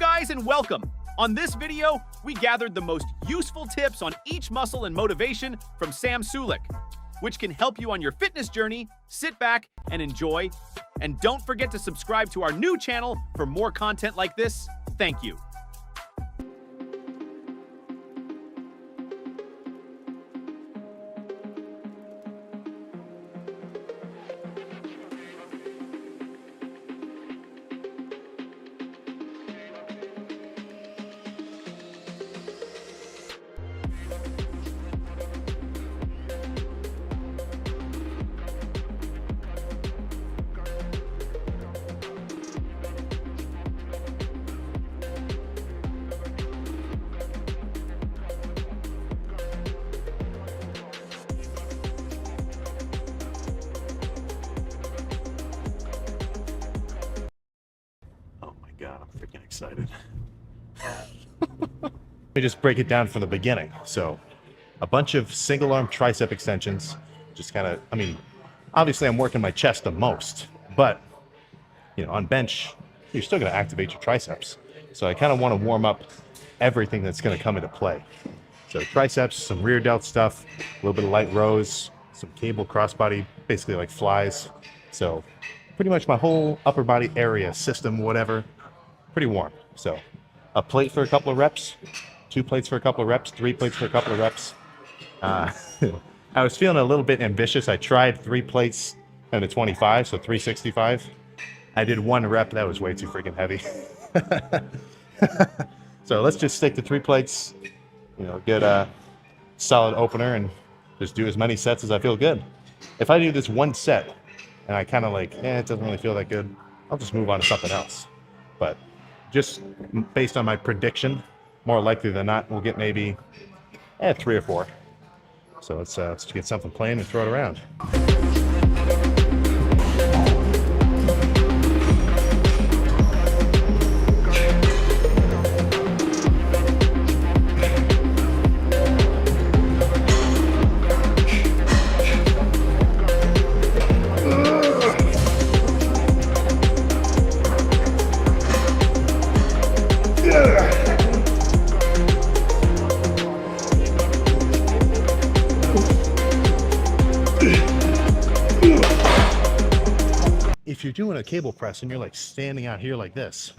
guys, and welcome. On this video, we gathered the most useful tips on each muscle and motivation from Sam Sulek, which can help you on your fitness journey. Sit back and enjoy. And don't forget to subscribe to our new channel for more content like this. Thank you. God, I'm freaking excited. Let me just break it down from the beginning. So a bunch of single arm tricep extensions, just kind of, obviously I'm working my chest the most, but on bench, you're still going to activate your triceps. So I kind of want to warm up everything that's going to come into play. So triceps, some rear delt stuff, a little bit of light rows, some cable crossbody, basically like flies. So pretty much my whole upper body area, system, whatever, pretty warm. So a plate for a couple of reps, 2 plates for a couple of reps, 3 plates for a couple of reps. I was feeling a little bit ambitious. I tried 3 plates and a 25, so 365. I did 1 rep. That was way too freaking heavy. So let's just stick to 3 plates, get a solid opener and just do as many sets as I feel good. If I do this 1 set and I kind of it doesn't really feel that good, I'll just move on to something else. But just based on my prediction, more likely than not, we'll get maybe 3 or 4. So let's get something plain and throw it around. If you're doing a cable press and you're standing out here like this,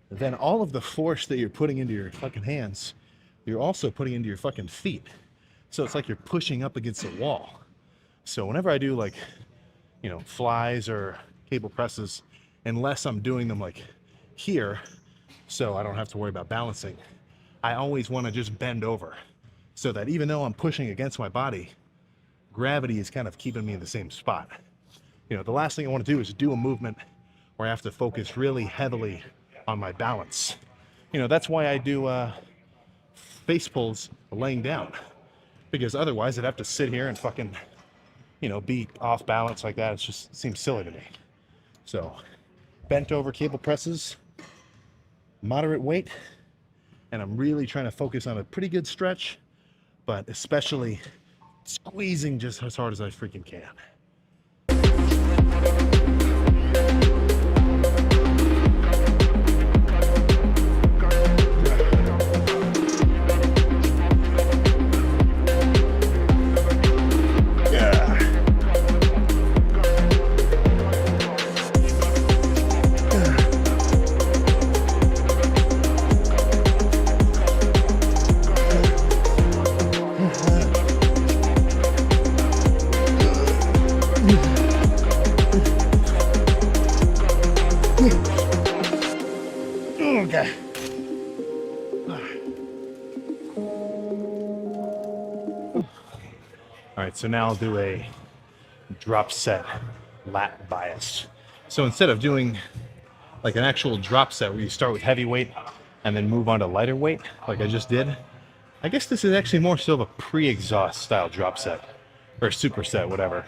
then all of the force that you're putting into your fucking hands, you're also putting into your fucking feet. So it's like you're pushing up against a wall. So whenever I do flies or cable presses, unless I'm doing them here, so I don't have to worry about balancing, I always want to just bend over so that even though I'm pushing against my body, gravity is kind of keeping me in the same spot. The last thing I want to do is do a movement where I have to focus really heavily on my balance. That's why I do face pulls laying down, because otherwise I'd have to sit here and fucking, be off balance like that. It just seems silly to me. So bent over cable presses, moderate weight, and I'm really trying to focus on a pretty good stretch, but especially squeezing just as hard as I freaking can. Okay. All right, so now I'll do a drop set lat bias. So instead of doing an actual drop set where you start with heavy weight and then move on to lighter weight like I just did, I guess this is actually more so of a pre-exhaust style drop set or superset, whatever.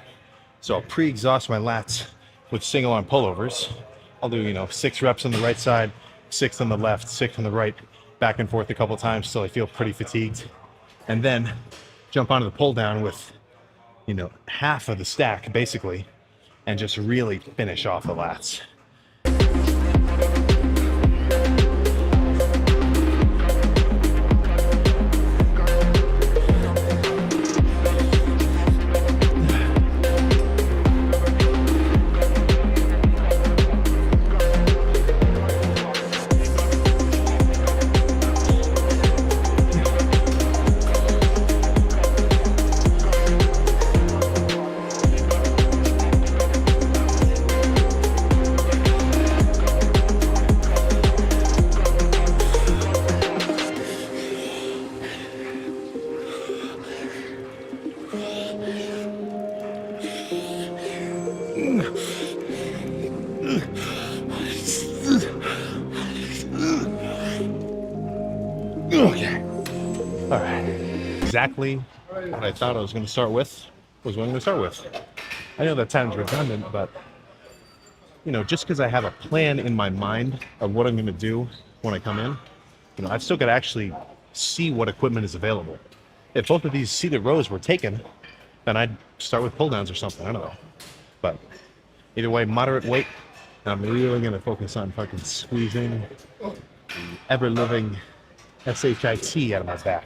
So I'll pre-exhaust my lats with single arm pullovers. I'll do 6 reps on the right side, 6 on the left, 6 on the right, back and forth a couple times till I feel pretty fatigued, and then jump onto the pull down with half of the stack basically, and just really finish off the lats. Okay. All right. Exactly what I thought I was going to start with was what I'm going to start with. I know that sounds redundant, but you know, just because I have a plan in my mind of what I'm going to do when I come in, you know, I've still got to actually see what equipment is available. If both of these seated rows were taken, then I'd start with pull downs or something. I don't know. But either way, moderate weight. And I'm really going to focus on fucking squeezing the ever-living SHIT out of my back.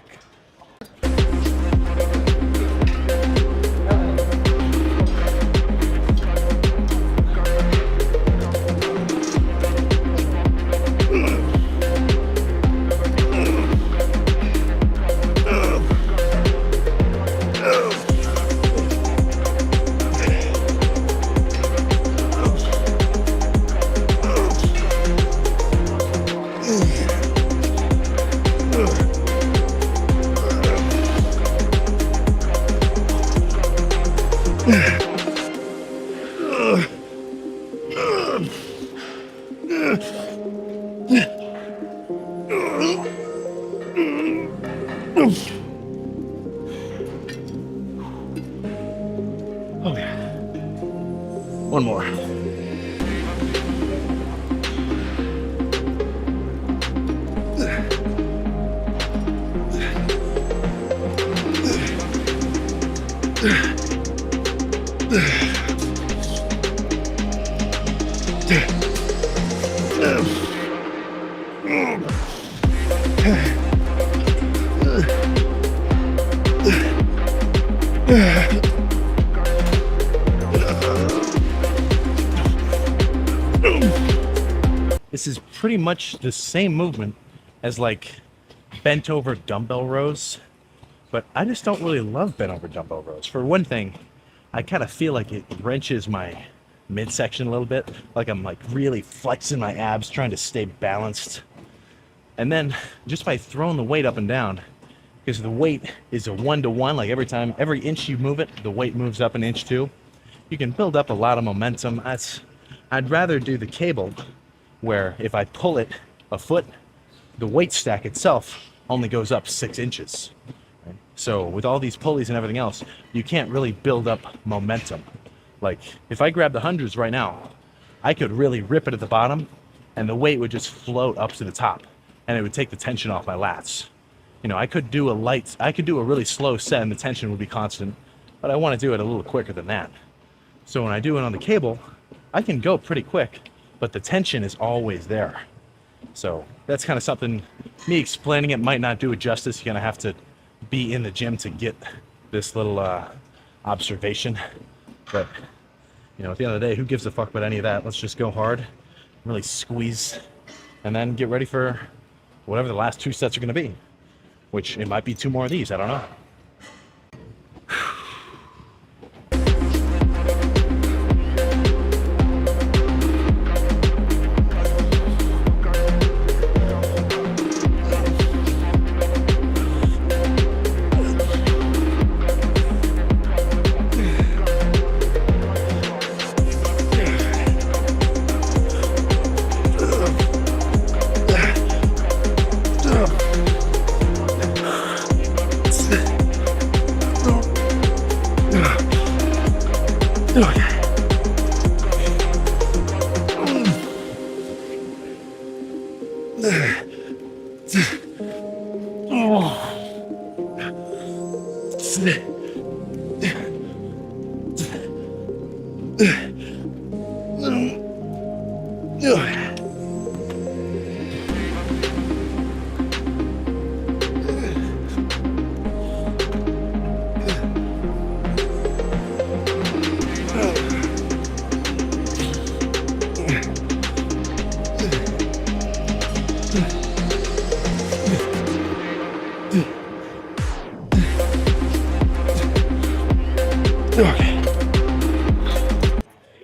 Okay. One more. This is pretty much the same movement as like bent over dumbbell rows, but I just don't really love bent over dumbbell rows. For one thing, I kind of feel like it wrenches my midsection a little bit, like I'm like really flexing my abs trying to stay balanced. And then just by throwing the weight up and down, because the weight is a 1-to-1, like every inch you move it, the weight moves up an inch too. You can build up a lot of momentum. I'd rather do the cable where if I pull it a foot, the weight stack itself only goes up 6 inches. Right? So with all these pulleys and everything else, you can't really build up momentum. Like if I grab the hundreds right now, I could really rip it at the bottom and the weight would just float up to the top and it would take the tension off my lats. You know, I could do a really slow set and the tension would be constant, but I want to do it a little quicker than that. So when I do it on the cable, I can go pretty quick, but the tension is always there. So that's kind of something, me explaining it might not do it justice. You're gonna have to be in the gym to get this little observation. But you know, at the end of the day, who gives a fuck about any of that? Let's just go hard, really squeeze, and then get ready for whatever the last 2 sets are gonna be, which it might be 2 more of these, I don't know.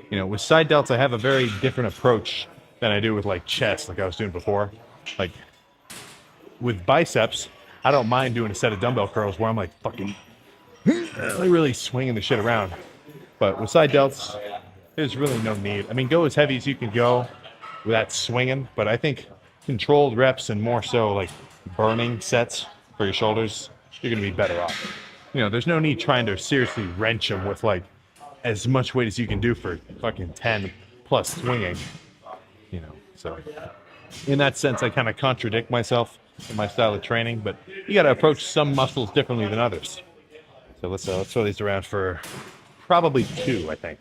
You know, with side delts, I have a very different approach than I do with like chest, like I was doing before. Like with biceps, I don't mind doing a set of dumbbell curls where I'm like fucking like really swinging the shit around. But with side delts, there's really no need. I mean, go as heavy as you can go without swinging, but I think controlled reps and more so like burning sets for your shoulders, you're gonna be better off. You know, there's no need trying to seriously wrench them with like as much weight as you can do for fucking 10 plus swinging. You know, so in that sense, I kind of contradict myself in my style of training, but you got to approach some muscles differently than others. So let's throw these around for probably 2, I think.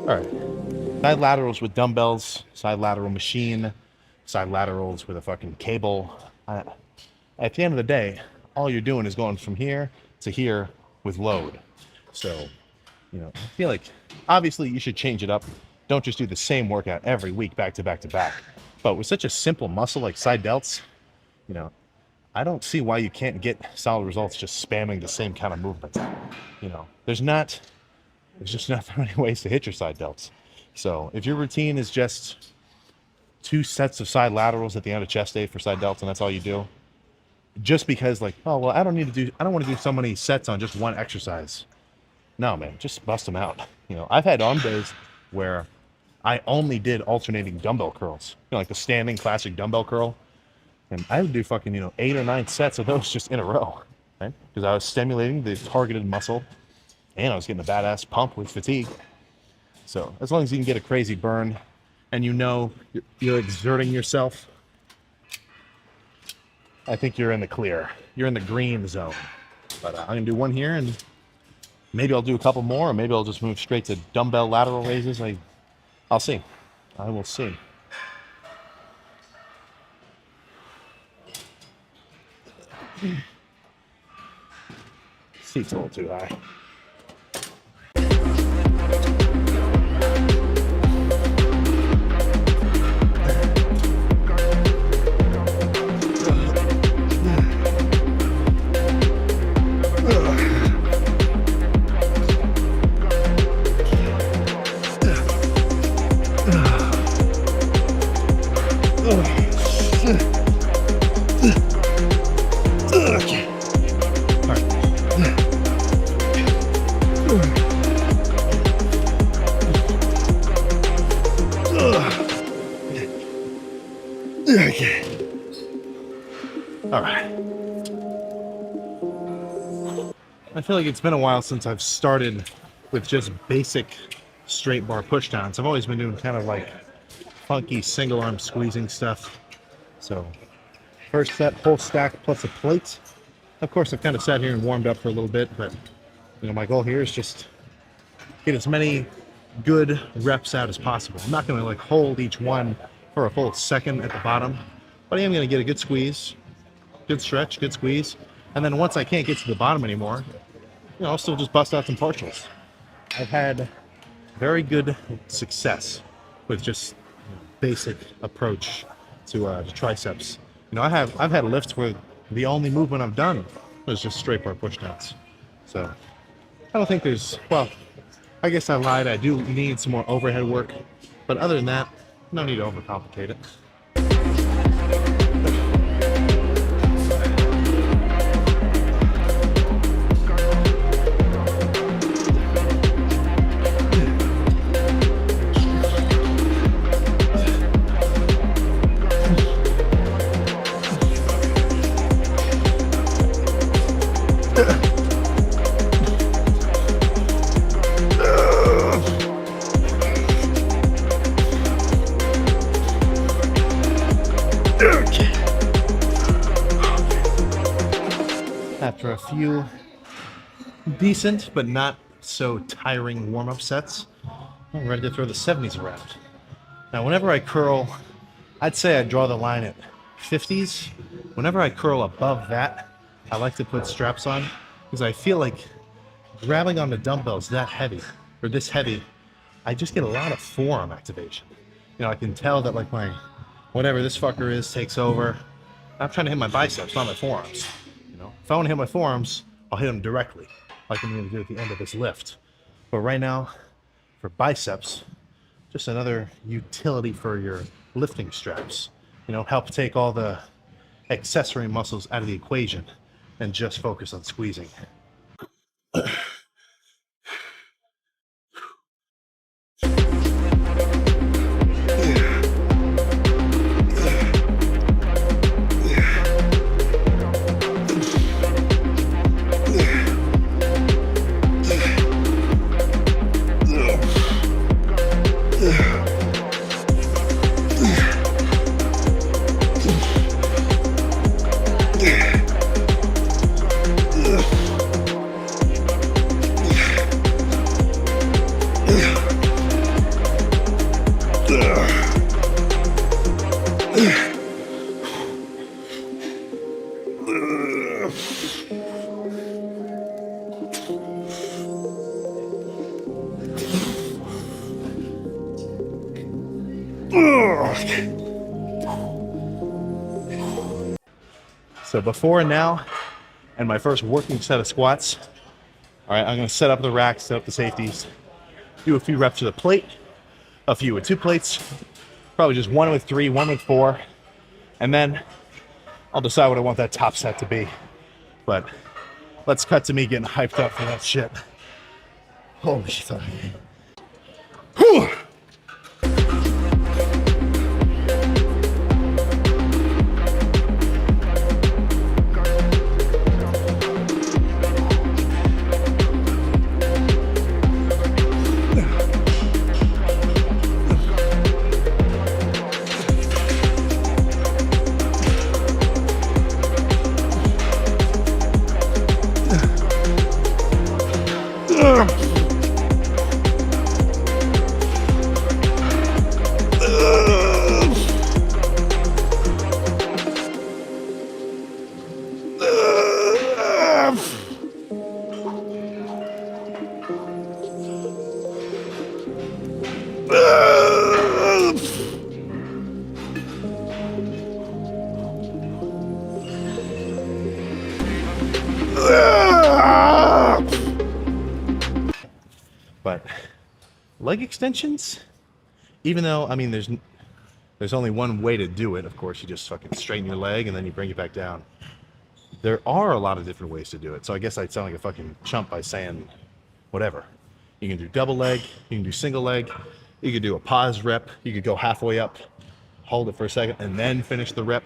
All right, side laterals with dumbbells, side lateral machine, side laterals with a fucking cable. At the end of the day, all you're doing is going from here to here with load. So, you know, I feel like obviously you should change it up. Don't just do the same workout every week back to back to back. But with such a simple muscle like side delts, you know, I don't see why you can't get solid results just spamming the same kind of movements. You know, there's just not that many ways to hit your side delts. So if your routine is just 2 sets of side laterals at the end of chest day for side delts and that's all you do, just because like, oh, well, I don't want to do so many sets on just one exercise. No, man, just bust them out. You know, I've had arm days where I only did alternating dumbbell curls, you know, like the standing classic dumbbell curl. And I would do fucking, 8 or 9 sets of those just in a row, right? Because I was stimulating the targeted muscle and I was getting a badass pump with fatigue. So as long as you can get a crazy burn and you're exerting yourself, I think you're in the clear. You're in the green zone. But I'm going to do one here and maybe I'll do a couple more, or maybe I'll just move straight to dumbbell lateral raises. I'll see. I will see. Seat's a little too high. Okay. All right. I feel like it's been a while since I've started with just basic straight bar pushdowns. I've always been doing kind of like funky single arm squeezing stuff. So first set, whole stack plus a plate. Of course, I've kind of sat here and warmed up for a little bit, but my goal here is just get as many good reps out as possible. I'm not going to like hold each one for a full second at the bottom, but I am going to get a good squeeze, good stretch, good squeeze. And then once I can't get to the bottom anymore, I'll still just bust out some partials. I've had very good success with just basic approach to triceps. I've had lifts where the only movement I've done was just straight bar pushdowns. So I don't think I guess I lied. I do need some more overhead work, but other than that, no need to overcomplicate it. After a few decent but not so tiring warm-up sets, I'm ready to throw the 70s around. Now, whenever I curl, I'd say I draw the line at 50s. Whenever I curl above that, I like to put straps on because I feel like grabbing on the dumbbells that heavy, or this heavy, I just get a lot of forearm activation. You know, I can tell that like my, whatever this fucker is takes over. I'm trying to hit my biceps, not my forearms. You know, if I want to hit my forearms, I'll hit them directly, like I'm going to do at the end of this lift. But right now, for biceps, just another utility for your lifting straps. You know, help take all the accessory muscles out of the equation and just focus on squeezing. So before and now, and my first working set of squats. All right, I'm gonna set up the racks, set up the safeties, do a few reps with a plate, a few with 2 plates, probably just 1 with 3, 1 with 4, and then I'll decide what I want that top set to be. But let's cut to me getting hyped up for that shit. Holy shit. Whew. But leg extensions, even though, I mean, there's only one way to do it. Of course, you just fucking straighten your leg and then you bring it back down. There are a lot of different ways to do it. So I guess I'd sound like a fucking chump by saying whatever. You can do double leg, you can do single leg, you could do a pause rep, you could go halfway up, hold it for a second, and then finish the rep.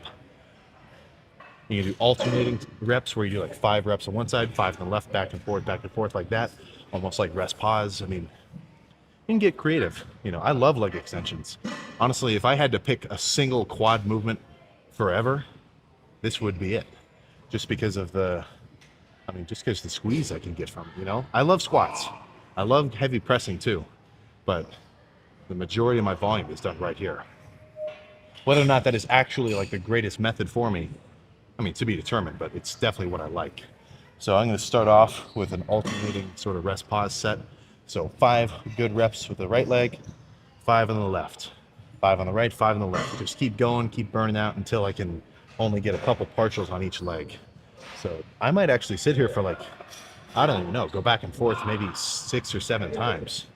You can do alternating reps where you do like 5 reps on one side, 5 on the left, back and forth like that. Almost like rest pause. I mean, you can get creative. You know, I love leg extensions. Honestly, if I had to pick a single quad movement forever, this would be it. Just because of the, I mean, just because the squeeze I can get from it, you know? I love squats. I love heavy pressing too, but the majority of my volume is done right here. Whether or not that is actually like the greatest method for me, I mean, to be determined, but it's definitely what I like. So I'm going to start off with an alternating sort of rest pause set. So 5 good reps with the right leg, 5 on the left, 5 on the right, 5 on the left. Just keep going, keep burning out until I can only get a couple partials on each leg. So I might actually sit here for like, I don't even know, go back and forth maybe 6 or 7 times.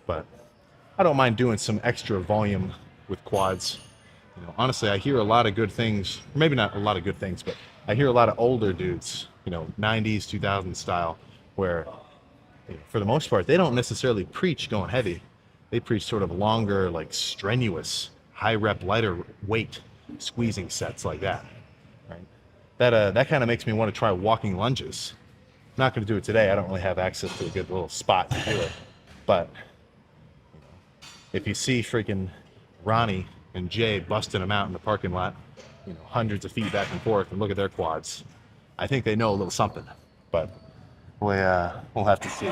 But I don't mind doing some extra volume with quads. You know, honestly, I hear a lot of good things, or maybe not a lot of good things, but I hear a lot of older dudes, you know, 90s, 2000s style, where, you know, for the most part, they don't necessarily preach going heavy. They preach sort of longer, like strenuous, high rep, lighter weight squeezing sets like that, right? That kind of makes me want to try walking lunges. I'm not going to do it today. I don't really have access to a good little spot to do it. But you know, if you see freaking Ronnie and Jay busting them out in the parking lot, you know, hundreds of feet back and forth, and look at their quads, I think they know a little something, but we'll have to see.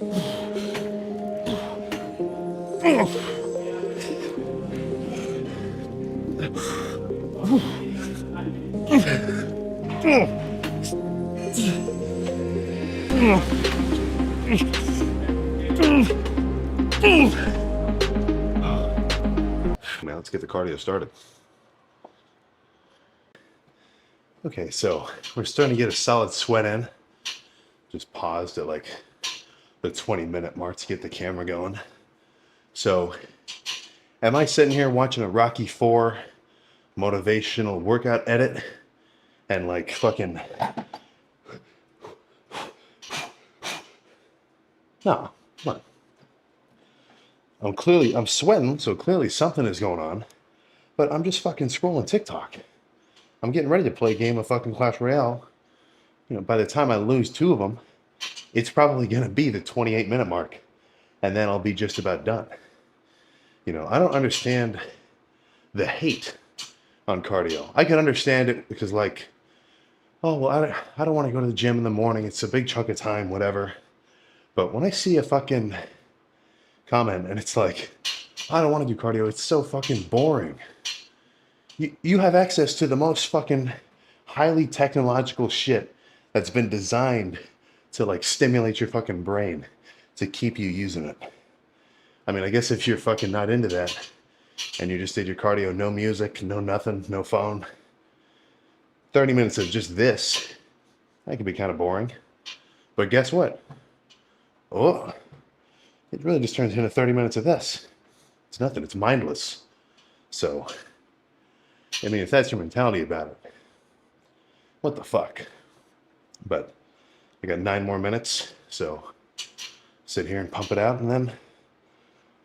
Now let's get the cardio started. Okay, so we're starting to get a solid sweat in. Just paused at like the 20-minute mark to get the camera going. So, am I sitting here watching a Rocky IV motivational workout edit and like fucking... No, come on. I'm sweating, so clearly something is going on, but I'm just fucking scrolling TikTok. I'm getting ready to play a game of fucking Clash Royale. You know, by the time I lose 2 of them, it's probably going to be the 28-minute mark, and then I'll be just about done. You know, I don't understand the hate on cardio. I can understand it because, like, oh, well, I don't want to go to the gym in the morning. It's a big chunk of time, whatever. But when I see a fucking comment and it's like, I don't want to do cardio, it's so fucking boring. You have access to the most fucking highly technological shit that's been designed to like stimulate your fucking brain to keep you using it. I mean, I guess if you're fucking not into that and you just did your cardio, no music, no nothing, no phone, 30 minutes of just this, that could be kind of boring. But guess what? Oh, it really just turns into 30 minutes of this. It's nothing, it's mindless. So, I mean, if that's your mentality about it, what the fuck? But I got 9 more minutes, so sit here and pump it out and then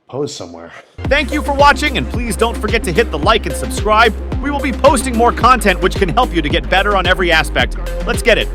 pose somewhere. Thank you for watching, and please don't forget to hit the like and subscribe. We will be posting more content which can help you to get better on every aspect. Let's get it.